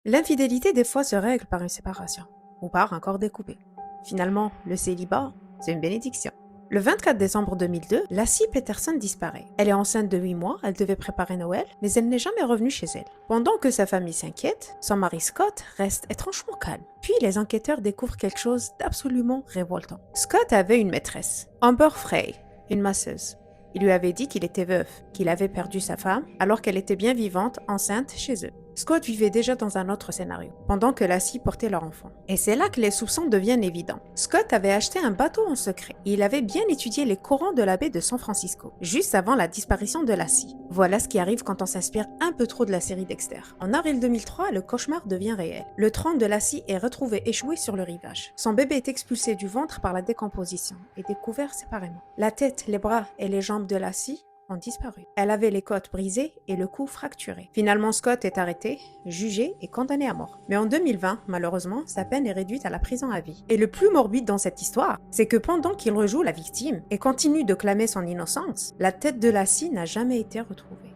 L'infidélité des fois se règle par une séparation ou par un corps découpé. Finalement, le célibat, c'est une bénédiction. Le 24 décembre 2002, Lassie Peterson disparaît. Elle est enceinte de 8 mois, elle devait préparer Noël, mais elle n'est jamais revenue chez elle. Pendant que sa famille s'inquiète, son mari Scott reste étrangement calme. Puis les enquêteurs découvrent quelque chose d'absolument révoltant. Scott avait une maîtresse, Amber Frey, une masseuse. Il lui avait dit qu'il était veuf, qu'il avait perdu sa femme alors qu'elle était bien vivante, enceinte chez eux. Scott vivait déjà dans un autre scénario, pendant que Lassie portait leur enfant. Et c'est là que les soupçons deviennent évidents. Scott avait acheté un bateau en secret et il avait bien étudié les courants de la baie de San Francisco, juste avant la disparition de Lassie. Voilà ce qui arrive quand on s'inspire un peu trop de la série Dexter. En avril 2003, le cauchemar devient réel. Le tronc de Lassie est retrouvé échoué sur le rivage. Son bébé est expulsé du ventre par la décomposition et découvert séparément. La tête, les bras et les jambes de Lassie ont disparu. Elle avait les côtes brisées et le cou fracturé. Finalement, Scott est arrêté, jugé et condamné à mort. Mais en 2020, malheureusement, sa peine est réduite à la prison à vie. Et le plus morbide dans cette histoire, c'est que pendant qu'il rejoue la victime et continue de clamer son innocence, la tête de Lassie n'a jamais été retrouvée.